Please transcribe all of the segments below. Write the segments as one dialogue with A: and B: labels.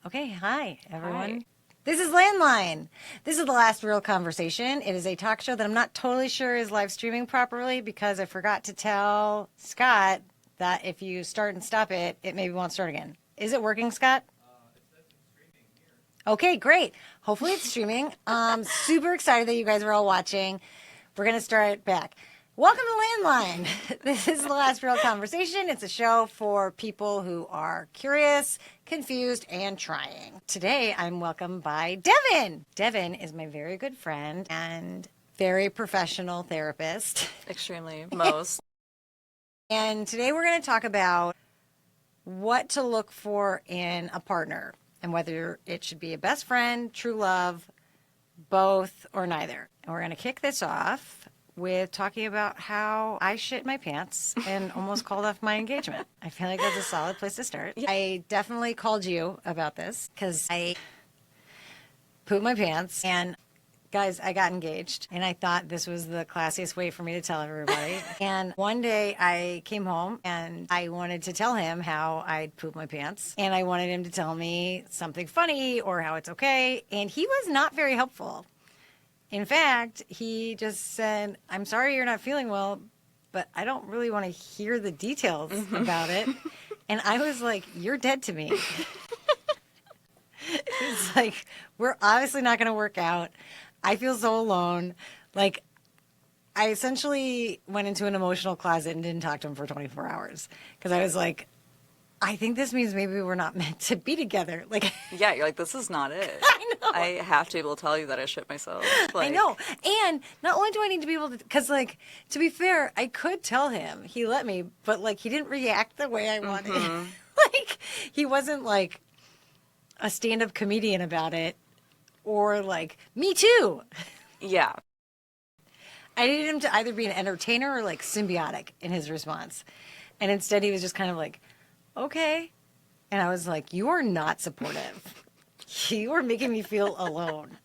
A: Okay, hi, everyone.
B: Hi.
A: This is Landline. This is the last real conversation. It is a talk show that I'm not totally sure is live streaming properly because I forgot to tell Scott that if you start and stop it, it maybe won't start again. Is it working, Scott?
C: It says it's streaming here.
A: Okay, great. Hopefully it's streaming. Super excited that you guys are all watching. We're going to start back. Welcome to Landline. This is the last real conversation. It's a show for people who are curious, confused, and trying. Today, I'm welcomed by Devon. Devon is my very good friend and very professional therapist.
B: Extremely. Most.
A: And today we're going to talk about what to look for in a partner and whether it should be a best friend, true love, both, or neither. And we're going to kick this off with talking about how I shit my pants and almost called off my engagement. I feel like that's a solid place to start. I definitely called you about this because I pooped my pants. And guys, I got engaged and I thought this was the classiest way for me to tell everybody. And one day I came home and I wanted to tell him how I'd pooped my pants. And I wanted him to tell me something funny or how it's okay. And he was not very helpful. In fact, he just said, I'm sorry you're not feeling well, but I don't really want to hear the details about it. And I was like, you're dead to me. It's like, we're obviously not going to work out. I feel so alone. Like, I essentially went into an emotional closet and didn't talk to him for 24 hours. Because I was like, I think this means maybe we're not meant to be together. Like,
B: Yeah, you're like, this is not it.
A: I know.
B: I have to be able to tell you that I shit myself. Like,
A: I know. And not only do I need to be able to, because, like, to be fair, I could tell him. He let me, but, like, he didn't react the way I wanted. Like, he wasn't, like, a stand-up comedian about it or, like, me too.
B: Yeah.
A: I needed him to either be an entertainer or, like, symbiotic in his response. And instead he was just kind of like, okay. And I was like, you are not supportive. You are making me feel alone.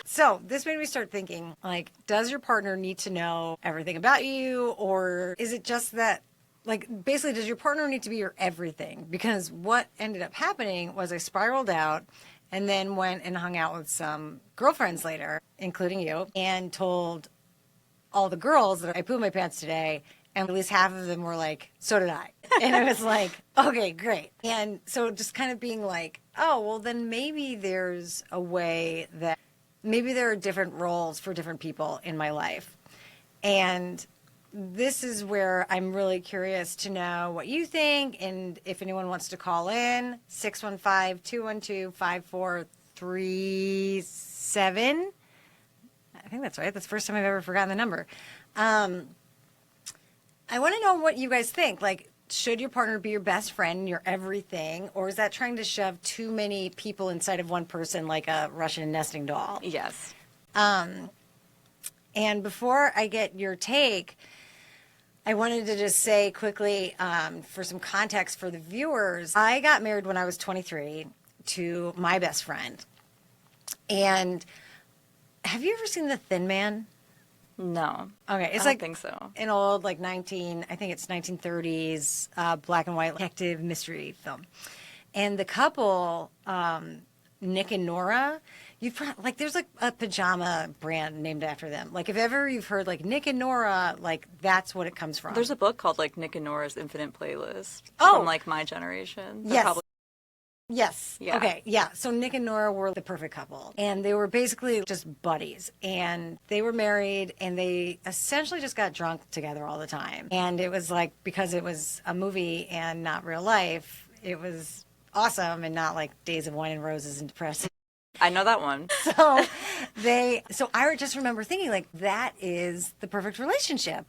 A: So this made me start thinking, like, does your partner need to know everything about you? Or is it just that, like, basically, does your partner need to be your everything? Because what ended up happening was I spiraled out and then went and hung out with some girlfriends later, including you, and told all the girls that I pooped my pants today. And at least half of them were like, so did I. And I was like, okay, great. And so just kind of being like, oh, well, then maybe there's a way that maybe there are different roles for different people in my life. And this is where I'm really curious to know what you think. And if anyone wants to call in, 615-212-5437. I think that's right. That's the first time I've ever forgotten the number. I want to know what you guys think. Like, should your partner be your best friend, your everything, or is that trying to shove too many people inside of one person like a Russian nesting doll?
B: Yes.
A: And before I get your take, I wanted to just say quickly, for some context for the viewers, I got married when I was 23 to my best friend. And have you ever seen The Thin Man?
B: No.
A: Okay, it's
B: I
A: like
B: don't think so.
A: an old, like, I think it's 1930s black and white detective mystery film. And the couple, Nick and Nora, like, there's like a pajama brand named after them. Like, if ever you've heard like Nick and Nora, like, that's what it comes from.
B: There's a book called like Nick and Nora's Infinite Playlist
A: Oh.
B: from like my generation. They're
A: Yes.
B: probably-
A: Yes.
B: Yeah.
A: Okay. Yeah. So Nick and Nora were the perfect couple. And they were basically just buddies. And they were married and they essentially just got drunk together all the time. And it was like, because it was a movie and not real life, it was awesome and not like Days of Wine and Roses and depressing.
B: I know that one.
A: So I just remember thinking, like, that is the perfect relationship.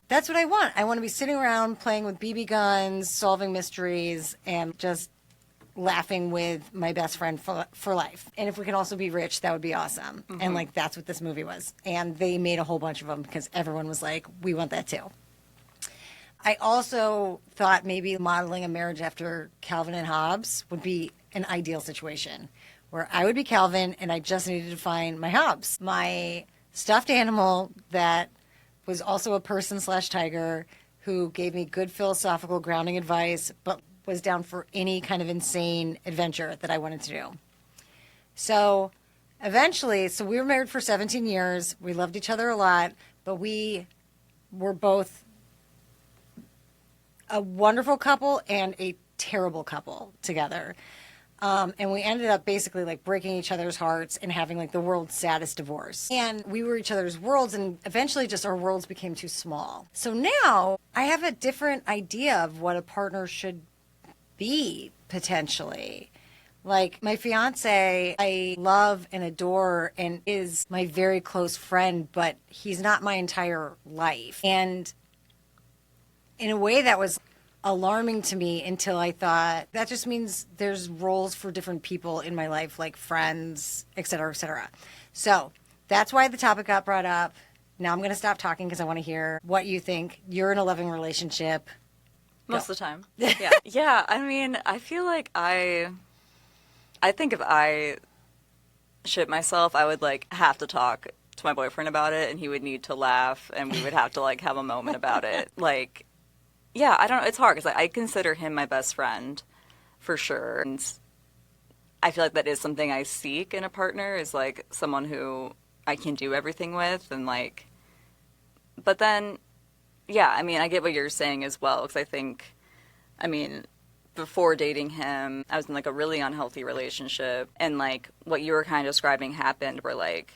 A: That's what I want. I want to be sitting around playing with BB guns, solving mysteries, and just laughing with my best friend for life. And if we can also be rich, that would be awesome. And, like, that's what this movie was. And they made a whole bunch of them because everyone was like, we want that too. I also thought maybe modeling a marriage after Calvin and Hobbes would be an ideal situation where I would be Calvin and I just needed to find my Hobbes, my stuffed animal that was also a person/tiger who gave me good philosophical grounding advice, but was down for any kind of insane adventure that I wanted to do. So eventually, so we were married for 17 years. We loved each other a lot, but we were both a wonderful couple and a terrible couple together. And we ended up basically like breaking each other's hearts and having like the world's saddest divorce. And we were each other's worlds, and eventually just our worlds became too small. So now I have a different idea of what a partner should be potentially. Like my fiance, I love and adore and is my very close friend, but he's not my entire life. And in a way that was alarming to me until I thought that just means there's roles for different people in my life, like friends, et cetera, et cetera. So that's why the topic got brought up. Now I'm going to stop talking because I want to hear what you think. You're in a loving relationship.
B: Most of the time. Yeah. Yeah. I mean, I feel like I think if I shit myself, I would like have to talk to my boyfriend about it, and he would need to laugh, and we would have to like have a moment about it. Like, yeah, I don't know. It's hard because I consider him my best friend for sure. And I feel like that is something I seek in a partner, is like someone who I can do everything with. And like, but then, yeah, I mean, I get what you're saying as well. Because I think, I mean, before dating him, I was in like a really unhealthy relationship. And like what you were kind of describing happened where like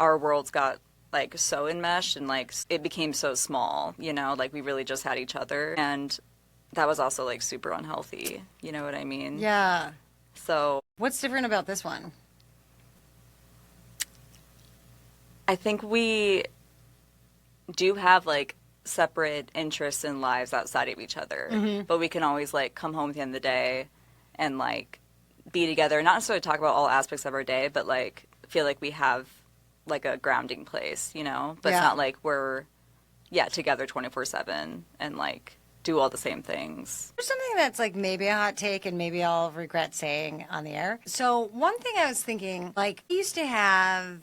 B: our worlds got like so enmeshed, and like it became so small, you know, like we really just had each other, and that was also like super unhealthy, you know what I mean?
A: Yeah.
B: So
A: What's different about this one?
B: I think we do have like separate interests and lives outside of each other, but we can always like come home at the end of the day and like be together, not necessarily talk about all aspects of our day, but like feel like we have like a grounding place, you know, but
A: Yeah.
B: it's not like we're together 24/7 and like do all the same things.
A: There's something that's like maybe a hot take and maybe I'll regret saying on the air. So one thing I was thinking, like I used to have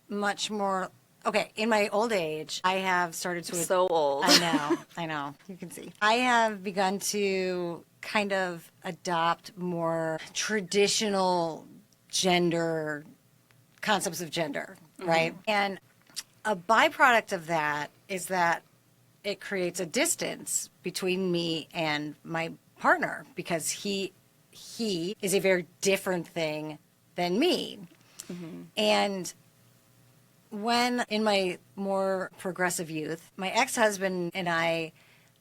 A: much more, okay, in my old age, I have started to,
B: So old.
A: I know, you can see. I have begun to kind of adopt more traditional gender concepts of gender, right? And a byproduct of that is that it creates a distance between me and my partner because he is a very different thing than me. And when in my more progressive youth, my ex-husband and I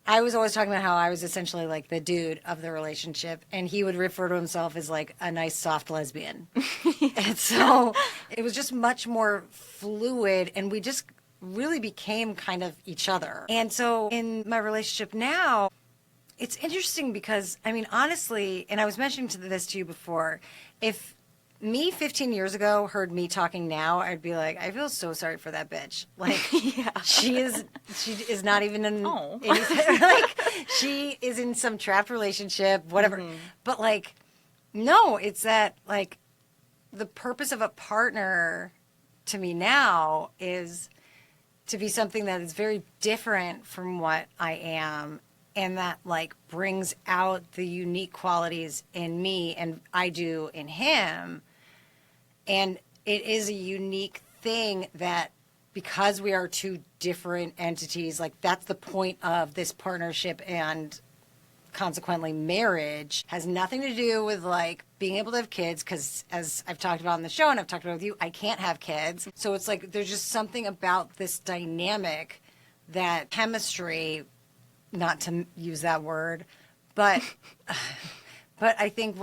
A: was always talking about how I was essentially like the dude of the relationship, and he would refer to himself as like a nice soft lesbian. And so it was just much more fluid, and we just really became kind of each other. And so in my relationship now, it's interesting because, I mean, honestly, and I was mentioning this to you before, if me 15 years ago heard me talking now, I'd be like, I feel so sorry for that bitch. Like, she is not even in,
B: Oh.
A: like, she is in some trapped relationship, whatever. But like, no, it's that like the purpose of a partner to me now is to be something that is very different from what I am, and that like brings out the unique qualities in me and I do in him. And it is a unique thing that because we are two different entities, like that's the point of this partnership and consequently marriage, has nothing to do with like being able to have kids, because as I've talked about on the show and I've talked about with you, I can't have kids. So it's like there's just something about this dynamic, that chemistry, not to use that word, but I think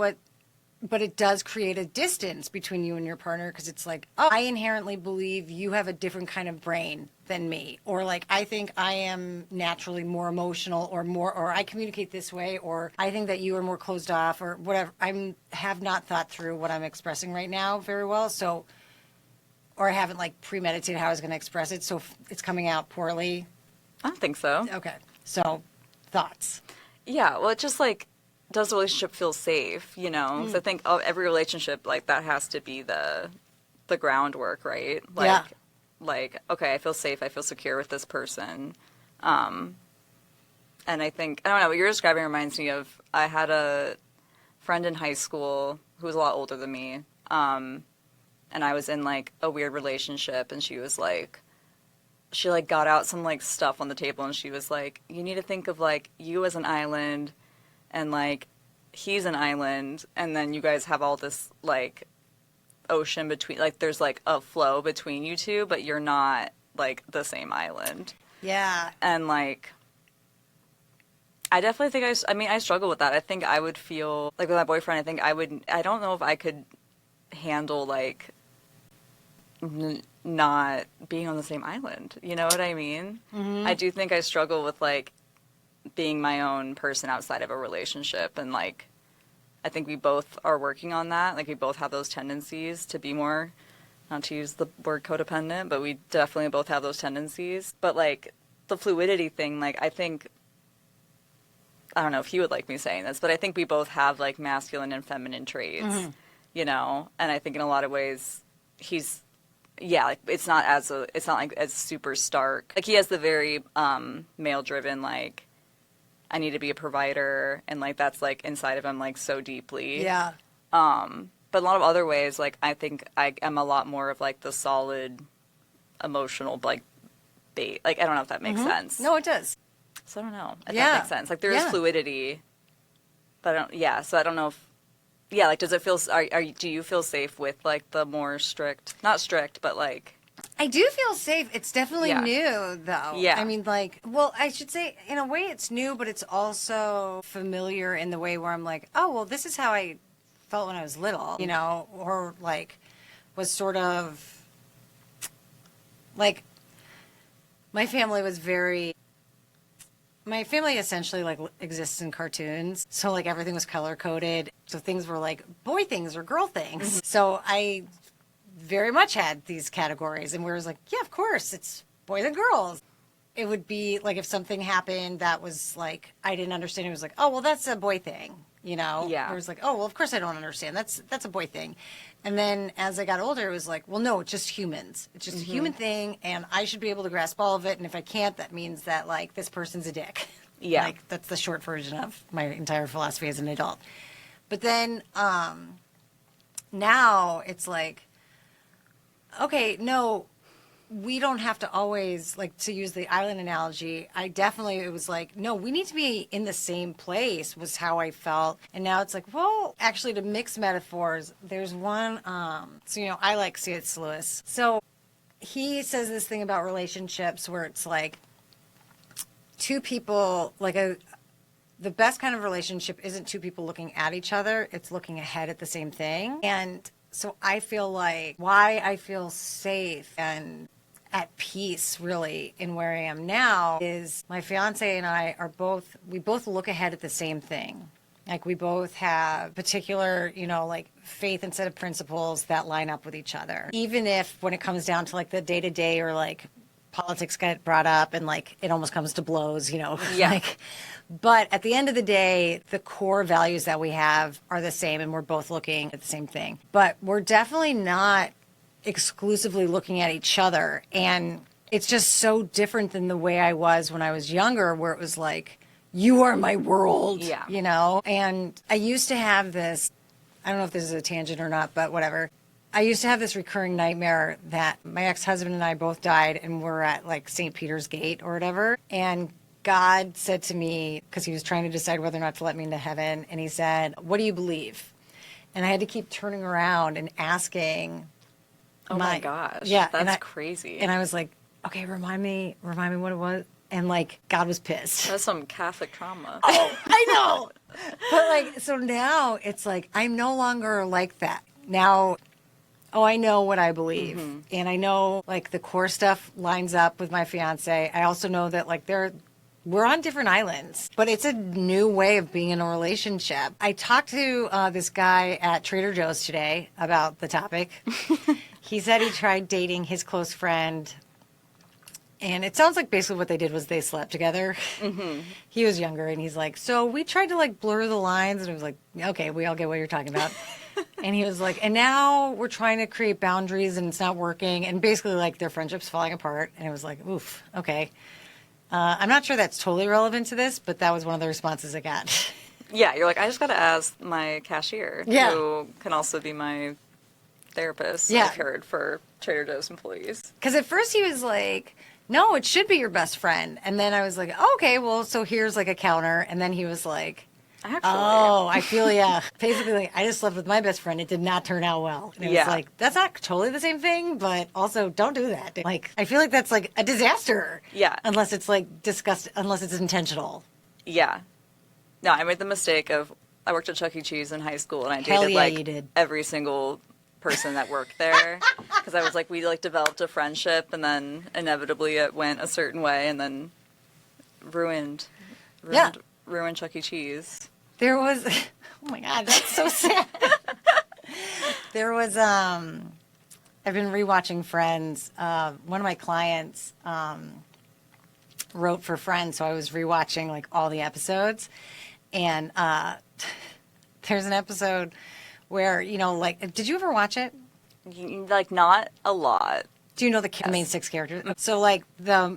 A: but it does create a distance between you and your partner, because it's like, oh, I inherently believe you have a different kind of brain than me, or like I think I am naturally more emotional, or I communicate this way, or I think that you are more closed off, or whatever. Have not thought through what I'm expressing right now very well, so, or I haven't like premeditated how I was going to express it, so if it's coming out poorly.
B: I don't think so.
A: Okay, so thoughts.
B: Yeah, well, it just like, does the relationship feel safe, you know? 'Cause I think every relationship, like, that has to be the groundwork, right? Like, like, okay, I feel safe, I feel secure with this person. And I think, I don't know, what you're describing reminds me of, I had a friend in high school who was a lot older than me. And I was in like a weird relationship, and she was like, she like got out some like stuff on the table, and she was like, you need to think of like you as an island, and like he's an island, and then you guys have all this like ocean between, like there's like a flow between you two, but you're not like the same island.
A: Yeah.
B: And like, I definitely think I mean, I struggle with that. I think I would feel like with my boyfriend, I think I don't know if I could handle like not being on the same island. You know what I mean?
A: Mm-hmm.
B: I do think I struggle with like being my own person outside of a relationship, and like I think we both are working on that. Like we both have those tendencies to be more, not to use the word codependent, but we definitely both have those tendencies. But like the fluidity thing, like I think, I don't know if he would like me saying this, but I think we both have like masculine and feminine traits,
A: Mm-hmm.
B: you know? And I think in a lot of ways he's, yeah, like it's not like as super stark. Like he has the very male driven, like I need to be a provider, and like that's like inside of him like so deeply.
A: Yeah.
B: But a lot of other ways, like I think I am a lot more of like the solid emotional like bait. Like I don't know if that makes sense.
A: No, it does.
B: So I don't know if
A: Yeah.
B: that makes sense. Like there is
A: Yeah.
B: fluidity, but so I don't know if, yeah, like does it feel, do you feel safe with like the more strict, not strict, but like,
A: I do feel safe. It's definitely
B: Yeah.
A: new, though.
B: Yeah.
A: I mean, like, well, I should say, in a way, it's new, but it's also familiar in the way where I'm like, oh, well, this is how I felt when I was little, you know, or like was sort of like my family essentially like exists in cartoons. So like everything was color coded. So things were like boy things or girl things. So I very much had these categories, and we was like, yeah, of course, it's boys and girls. It would be like if something happened that was like I didn't understand, it was like, oh well, that's a boy thing, you know.
B: Yeah.
A: It was like, oh well, of course I don't understand. That's a boy thing. And then as I got older, it was like, well, no, it's just humans. It's just a human thing, and I should be able to grasp all of it. And if I can't, that means that like this person's a dick.
B: Yeah.
A: Like that's the short version of my entire philosophy as an adult. But then now it's like, okay, no, we don't have to always, like, to use the island analogy, it was like, no, we need to be in the same place was how I felt. And now it's like, well, actually, to mix metaphors, there's one, so, you know, I like C.S. Lewis. So he says this thing about relationships where it's like two people, like the best kind of relationship isn't two people looking at each other, it's looking ahead at the same thing. And so I feel like why I feel safe and at peace really in where I am now is my fiance and I we both look ahead at the same thing. Like we both have particular, you know, like faith and set of principles that line up with each other. Even if when it comes down to like the day to day or like politics get brought up and like it almost comes to blows, you know.
B: Yeah.
A: Like, but at the end of the day, the core values that we have are the same, and we're both looking at the same thing. But we're definitely not exclusively looking at each other. And it's just so different than the way I was when I was younger, where it was like, you are my world,
B: Yeah.
A: you know? And I used to have this, I don't know if this is a tangent or not, but whatever. I used to have this recurring nightmare that my ex-husband and I both died, and we're at like St. Peter's Gate or whatever. And God said to me, because he was trying to decide whether or not to let me into heaven, and he said, what do you believe? And I had to keep turning around and asking.
B: oh my gosh,
A: Yeah.
B: that's crazy.
A: And I was like, okay, remind me what it was. And like, God was pissed.
B: That's some Catholic trauma.
A: Oh, I know. But like, so now it's like, I'm no longer like that. Now, I know what I believe. And I know like the core stuff lines up with my fiance. I also know that like we're on different islands, but it's a new way of being in a relationship. I talked to this guy at Trader Joe's today about the topic. He said he tried dating his close friend, and it sounds like basically what they did was they slept together. He was younger, and he's like, so we tried to like blur the lines, and it was like, okay, we all get what you're talking about. And he was like, and now we're trying to create boundaries, and it's not working, and basically like their friendship's falling apart. And it was like, oof, okay. I'm not sure that's totally relevant to this, but that was one of the responses I got.
B: Yeah, you're like, I just got to ask my cashier,
A: Yeah.
B: who can also be my therapist,
A: Yeah.
B: I've heard, for Trader Joe's employees.
A: Because at first he was like, no, it should be your best friend. And then I was like, oh, okay, well, so here's like a counter. And then he was like,
B: Actually.
A: oh, I feel, yeah. Basically, like, I just slept with my best friend. It did not turn out well. And it
B: Yeah.
A: was like, that's not totally the same thing, but also don't do that. Like, I feel like that's like a disaster.
B: Yeah.
A: Unless it's like unless it's intentional.
B: Yeah. No, I made the mistake of, I worked at Chuck E. Cheese in high school, and I
A: Hell
B: dated
A: yeah,
B: like
A: you did.
B: every single person that worked there. Because I was like, we like developed a friendship, and then inevitably it went a certain way, and then ruined Chuck E. Cheese.
A: There was, oh my God, that's so sad. There was, I've been rewatching Friends. One of my clients wrote for Friends, so I was rewatching like all the episodes. And there's an episode where, you know, like, did you ever watch it?
B: Like, not a lot.
A: Do you know the main 6 characters? So, like, the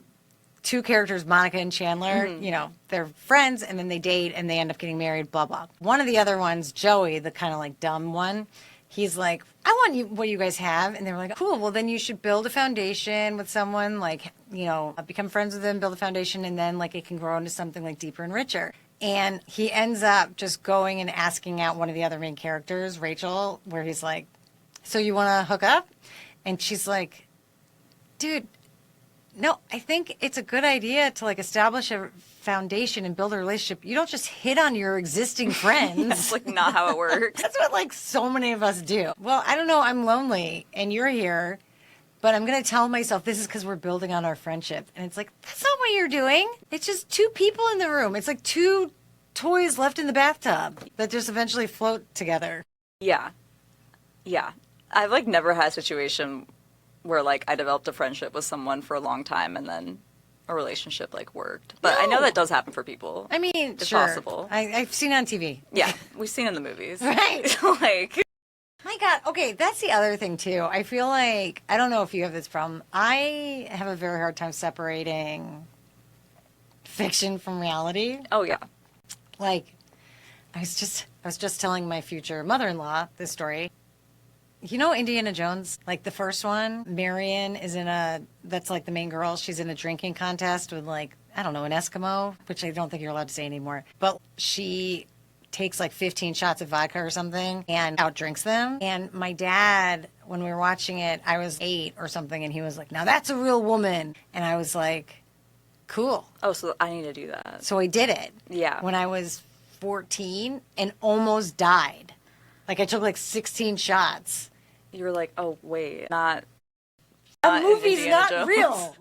A: 2 characters, Monica and Chandler, you know, they're friends, and then they date, and they end up getting married, blah, blah. One of the other ones, Joey, the kind of, like, dumb one, he's like, I want you what you guys have. And they were like, cool, well, then you should build a foundation with someone, like, you know, become friends with them, build a foundation, and then, like, it can grow into something, like, deeper and richer. And he ends up just going and asking out one of the other main characters, Rachel, where he's like, so you want to hook up? And she's like, dude, no, I think it's a good idea to like establish a foundation and build a relationship. You don't just hit on your existing friends.
B: That's like not how it works.
A: That's what like so many of us do. Well, I don't know. I'm lonely and you're here, but I'm going to tell myself this is because we're building on our friendship. And it's like, that's not what you're doing. It's just 2 people in the room. It's like 2 toys left in the bathtub that just eventually float together.
B: Yeah. Yeah. I've like never had a situation where like I developed a friendship with someone for a long time and then a relationship like worked. But I know that does happen for people.
A: I mean,
B: it's
A: sure.
B: possible.
A: I've seen it on TV.
B: Yeah, we've seen it in the movies.
A: Right.
B: Like,
A: My God. Okay, that's the other thing too. I feel like, I don't know if you have this problem. I have a very hard time separating fiction from reality.
B: oh yeah.
A: Like, I was just telling my future mother-in-law this story. You know Indiana Jones? Like the first one, Marion is that's like the main girl. She's in a drinking contest with like, I don't know, an Eskimo, which I don't think you're allowed to say anymore. But she takes like 15 shots of vodka or something and outdrinks them. And my dad, when we were watching it, I was 8 or something, and he was like, now that's a real woman. And I was like, cool.
B: Oh, so I need to do that.
A: So I did it.
B: Yeah.
A: When I was 14 and almost died. Like I took like 16 shots.
B: You were like, oh wait, not
A: The movie's
B: Indiana
A: not
B: Jones.
A: real.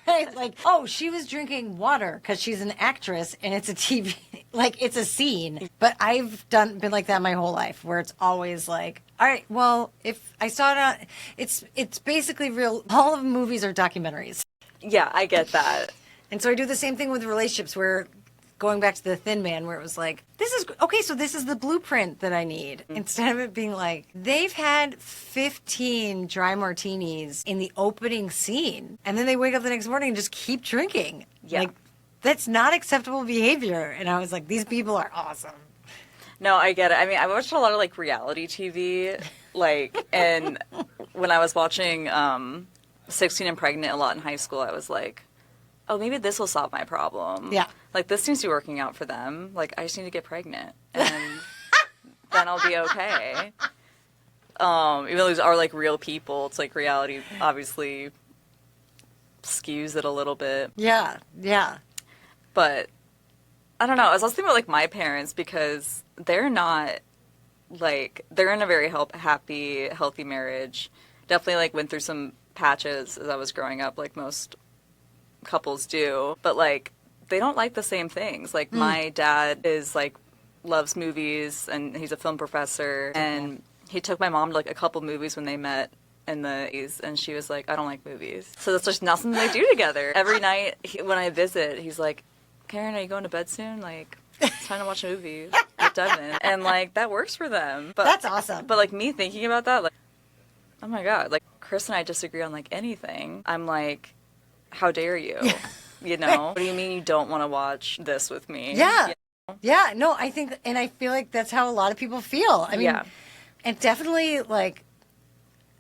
A: Right? Like, oh, she was drinking water because she's an actress and it's a TV, like it's a scene. But I've been like that my whole life, where it's always like, all right, well, if I saw it on, it's basically real. All of the movies are documentaries.
B: Yeah, I get that.
A: And so I do the same thing with relationships, where going back to the Thin Man, where it was like, this is the blueprint that I need. Instead of it being like, they've had 15 dry martinis in the opening scene, and then they wake up the next morning and just keep drinking.
B: Yeah.
A: Like, that's not acceptable behavior. And I was like, these people are awesome.
B: No, I get it. I mean, I watched a lot of like reality TV, like, and when I was watching 16 and Pregnant a lot in high school, I was like, oh, maybe this will solve my problem.
A: Yeah.
B: Like, this seems to be working out for them. Like, I just need to get pregnant, and then I'll be okay. Even though these are, like, real people, it's like reality obviously skews it a little bit.
A: Yeah, yeah.
B: But, I don't know. I was also thinking about, like, my parents, because they're not, like, they're in a very happy, healthy marriage. Definitely, like, went through some patches as I was growing up, like most couples do, but like they don't like the same things. Like my dad is like loves movies and he's a film professor, and he took my mom to like a couple movies when they met in the 80s, and she was like, I don't like movies. So that's just not something they do together. Every night when I visit, he's like, Karen, are you going to bed soon? Like, it's time to watch a movie with Devon. And like that works for them. But
A: That's awesome.
B: But like me thinking about that, like, oh my God, like Chris and I disagree on like anything. I'm like, how dare you? you know? What do you mean you don't want to watch this with me?
A: Yeah. Yeah, no, I think, and I feel like that's how a lot of people feel. I mean,
B: Yeah.
A: and definitely, like,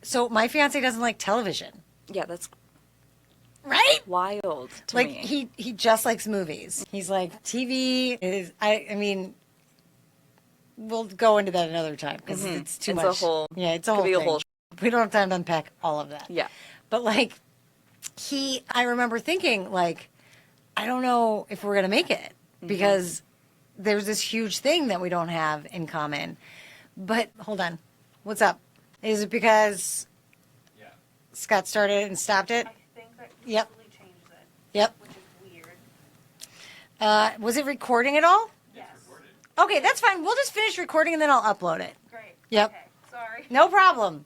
A: so my fiance doesn't like television,
B: Yeah, that's
A: right?
B: wild to
A: Like,
B: me.
A: he just likes movies. He's like, TV is, I mean, we'll go into that another time because it's too
B: It's
A: much.
B: a whole,
A: Yeah, it's a
B: could
A: whole
B: be a
A: thing.
B: whole,
A: We don't have time to unpack all of that.
B: yeah.
A: But, like, I remember thinking, like, I don't know if we're going to make it because there's this huge thing that we don't have in common. But hold on. What's up? Is it because
C: Yeah.
A: Scott started and stopped it?
D: I think that
A: Yep.
D: totally changed it,
A: Yep.
D: which is weird.
A: Was it recording at all?
D: Yes.
C: Recorded.
A: Okay, that's fine. We'll just finish recording and then I'll upload it.
D: Great.
A: Yep.
D: Okay. Sorry.
A: No problem.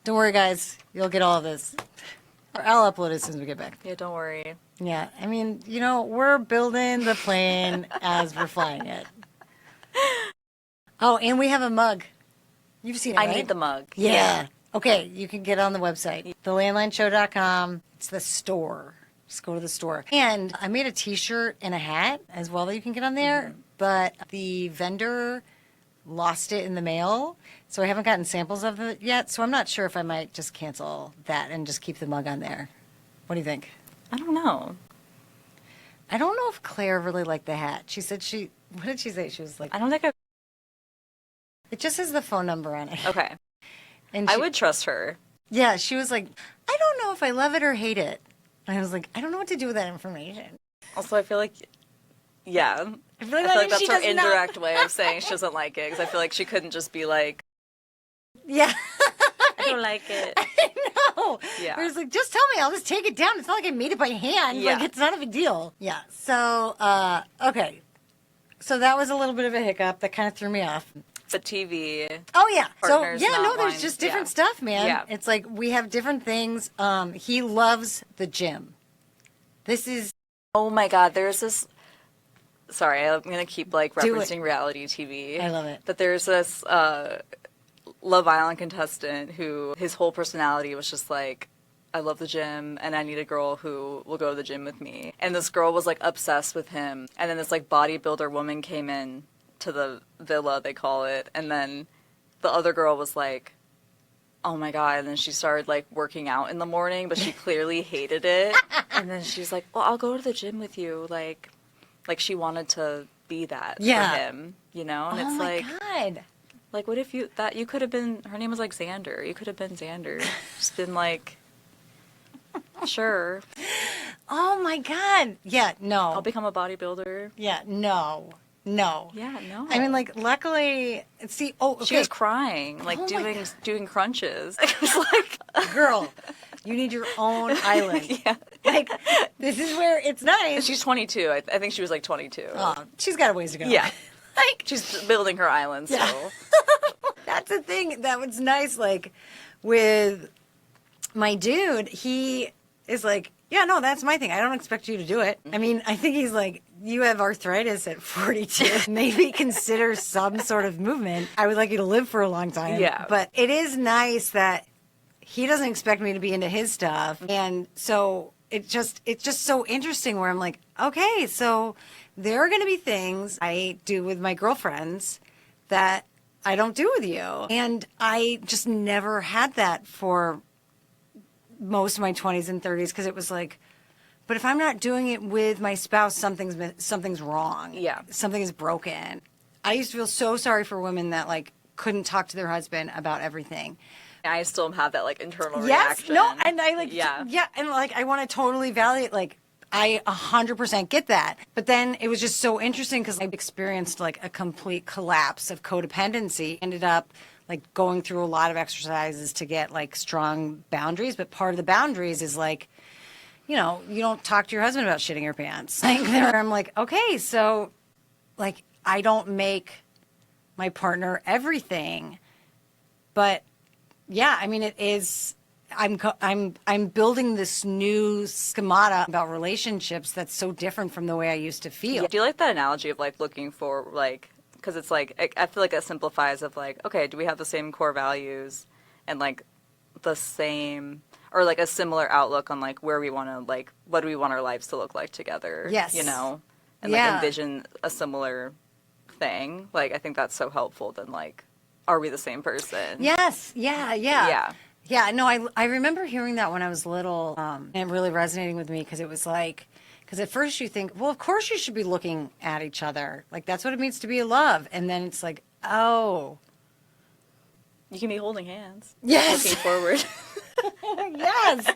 A: Don't worry, guys. You'll get all of this. Or I'll upload it as soon as we get back.
B: Yeah, don't worry.
A: Yeah, I mean, you know, we're building the plane as we're flying it. Oh, and we have a mug. You've seen it,
B: I
A: right?
B: need the mug.
A: Yeah. Okay, you can get on the website, thelandlineshow.com. It's the store. Just go to the store. And I made a t-shirt and a hat as well that you can get on there, but the vendor lost it in the mail, so I haven't gotten samples of it yet, so I'm not sure if I might just cancel that and just keep the mug on there. What do you think?
B: I don't know.
A: I don't know if Claire really liked the hat. She said what did she say? She was like,
B: I don't think I.
A: it just has the phone number on it.
B: Okay.
A: And
B: I
A: she-
B: would trust her.
A: Yeah, she was like, I don't know if I love it or hate it. And I was like, I don't know what to do with that information.
B: Also, I feel like, yeah.
A: I feel
B: I feel like
A: she
B: that's her
A: does not-
B: indirect way of saying she doesn't like it. Because I feel like she couldn't just be like,
A: Yeah.
B: I don't like it.
A: I know.
B: Yeah.
A: It was like, just tell me, I'll just take it down. It's not like I made it by hand.
B: Yeah.
A: Like, it's not a big deal. Yeah. So, okay. So that was a little bit of a hiccup that kind of threw me off.
B: But TV.
A: Oh yeah. So
B: Partners,
A: yeah,
B: not
A: no, there's
B: lines,
A: just different
B: yeah.
A: stuff, man.
B: Yeah.
A: It's like we have different things. He loves the gym. This is
B: Oh my God, there's this. Sorry, I'm gonna keep like
A: Do it.
B: referencing reality TV.
A: I love it.
B: But there's this Love Island contestant who his whole personality was just like, I love the gym and I need a girl who will go to the gym with me. And this girl was like obsessed with him. And then this like bodybuilder woman came in to the villa, they call it. And then the other girl was like, oh my God. And then she started like working out in the morning, but she clearly hated it. And then she's like, well, I'll go to the gym with you. Like she wanted to be that
A: Yeah.
B: for him, you know? And
A: oh
B: it's
A: my
B: like,
A: god.
B: like, what if you could have been, her name was like Xander. You could have been Xander. Just been like, sure,
A: Oh my god. Yeah. No.
B: I'll become a bodybuilder.
A: yeah. No. No.
B: Yeah, no.
A: I mean, like, luckily, see. Oh, okay.
B: she was crying, like
A: Oh my
B: doing crunches. It was like,
A: Girl, you need your own island.
B: yeah.
A: Like, this is where it's nice.
B: She's 22. I think she was like 22.
A: Oh, she's got a ways to go.
B: Yeah.
A: Like,
B: She's building her island
A: Yeah.
B: still.
A: that's the thing that was nice. Like, with my dude, he is like, yeah, no, that's my thing. I don't expect you to do it. I mean, I think he's like, you have arthritis at 42. Maybe consider some sort of movement. I would like you to live for a long time.
B: Yeah.
A: But it is nice that he doesn't expect me to be into his stuff. And so it's just so interesting where I'm like, okay, so there are going to be things I do with my girlfriends that I don't do with you. And I just never had that for most of my 20s and 30s because it was like, but if I'm not doing it with my spouse, something's wrong.
B: Yeah.
A: Something is broken. I used to feel so sorry for women that like couldn't talk to their husband about everything.
B: I still have that like internal
A: Yes,
B: reaction.
A: no, and I like,
B: yeah.
A: and like I want to totally validate, like I 100% get that. But then it was just so interesting because I experienced like a complete collapse of codependency. Ended up like going through a lot of exercises to get like strong boundaries. But part of the boundaries is like, you know, you don't talk to your husband about shitting your pants. Like there, I'm like, okay, so like I don't make my partner everything, but yeah, I mean, it is. I'm building this new schemata about relationships that's so different from the way I used to feel.
B: Do you like that analogy of like looking for like, because it's like I feel like it simplifies of like, okay, do we have the same core values and like the same, or like a similar outlook on like where we want to, like, what do we want our lives to look like together?
A: Yes.
B: You know, and
A: Yeah.
B: like envision a similar thing. Like, I think that's so helpful than like, are we the same person?
A: Yes. Yeah.
B: Yeah.
A: Yeah. No, I remember hearing that when I was little, and really resonating with me because it was like, because at first you think, well, of course you should be looking at each other. Like, that's what it means to be in love. And then it's like, oh.
B: You can be holding hands.
A: Yes.
B: Looking forward.
A: Yes.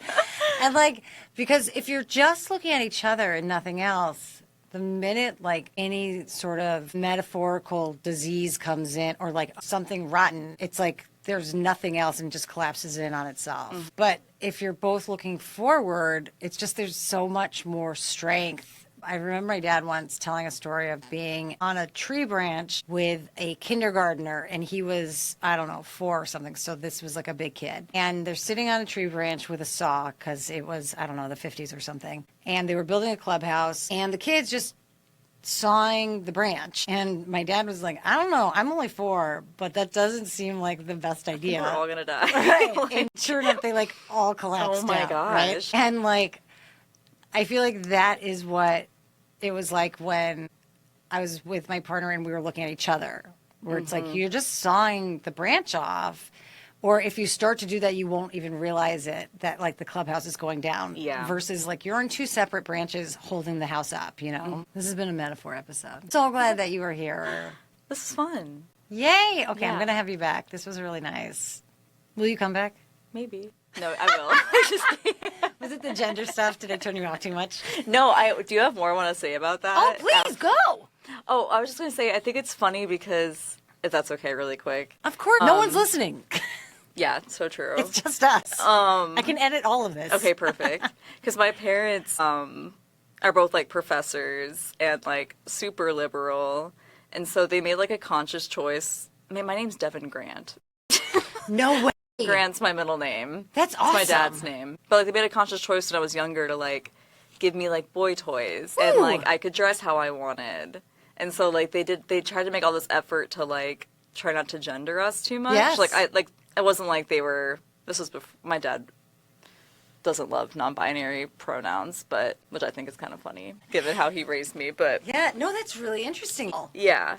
A: And like, because if you're just looking at each other and nothing else, the minute like any sort of metaphorical disease comes in or like something rotten, it's like there's nothing else and just collapses in on itself. But if you're both looking forward, it's just there's so much more strength. I remember my dad once telling a story of being on a tree branch with a kindergartner, and he was, I don't know, 4 or something. So this was like a big kid. And they're sitting on a tree branch with a saw because it was, I don't know, the 50s or something. And they were building a clubhouse, and the kids just sawing the branch. And my dad was like, I don't know, I'm only 4, but that doesn't seem like the best idea.
B: We're all gonna die.
A: Right.
B: Like,
A: And sure enough, they like all collapsed
B: Oh my
A: down, right?
B: gosh.
A: And like, I feel like that is what it was like when I was with my partner and we were looking at each other, where it's like you're just sawing the branch off. Or if you start to do that, you won't even realize it, that like the clubhouse is going down.
B: Yeah.
A: Versus like you're on 2 separate branches holding the house up, you know? This has been a metaphor episode. So glad that you were here.
B: this is fun.
A: Yay! Okay, I'm
B: Yeah.
A: going to have you back. This was really nice. Will you come back?
B: Maybe. No, I will. Just kidding.
A: Was it the gender stuff? Did I turn you off too much?
B: No, I do you have more I want to say about that?
A: Oh, please, go!
B: Oh, I was just going to say, I think it's funny because, if that's okay, really quick.
A: Of course, no one's listening.
B: Yeah, so true.
A: It's just us. I can edit all of this.
B: Okay, perfect. Because my parents are both like professors and like super liberal, and so they made like a conscious choice. I mean, my name's Devon Grant.
A: No way.
B: Grant's my middle name.
A: That's
B: It's
A: awesome.
B: my dad's name. But like they made a conscious choice when I was younger to like give me like boy toys and
A: Ooh.
B: like I could dress how I wanted. And so like they tried to make all this effort to like try not to gender us too much.
A: Yes.
B: Like it wasn't like they were. This was before my dad doesn't love non-binary pronouns, but which I think is kind of funny given how he raised me. But
A: Yeah, no, that's really interesting.
B: yeah,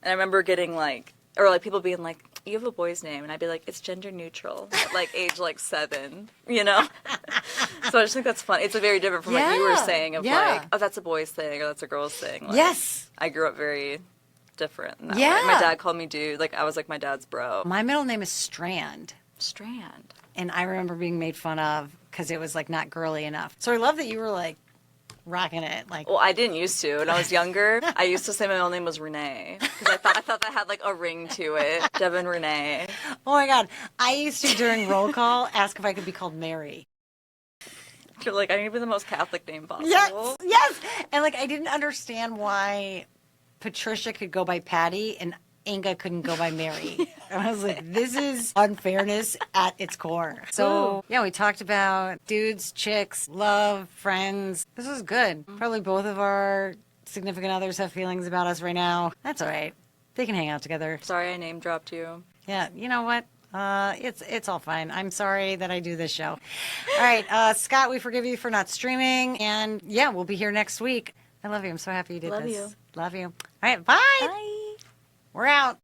B: and I remember getting like, or like people being like, "You have a boy's name," and I'd be like, "It's gender neutral," at like age like 7, you know. So I just think that's fun. It's a very different from what you were
A: Yeah,
B: saying of
A: yeah.
B: like, oh, that's a boy's thing or that's a girl's thing. Like,
A: Yes.
B: I grew up very different. In that
A: Yeah.
B: way. My dad called me dude. Like I was like my dad's bro.
A: My middle name is Strand.
B: Strand.
A: And I remember being made fun of because it was like not girly enough. So I love that you were like rocking it. Like,
B: Well, I didn't used to. When I was younger, I used to say my middle name was Renee because I thought that had like a ring to it. Devon Renee.
A: oh my God. I used to, during roll call, ask if I could be called Mary.
B: You're like, I need to be the most Catholic name possible.
A: Yes. Yes. And like, I didn't understand why Patricia could go by Patty and Inga couldn't go by Mary. And I was like, this is unfairness at its core. So, yeah, we talked about dudes, chicks, love, friends. This was good. Probably both of our significant others have feelings about us right now. That's all right. They can hang out together.
B: Sorry I name dropped you.
A: Yeah, you know what? It's all fine. I'm sorry that I do this show. All right, Scott, we forgive you for not streaming. And yeah, we'll be here next week. I love you. I'm so happy you did
B: Love
A: this.
B: you.
A: Love you. All right, bye.
B: Bye.
A: We're out.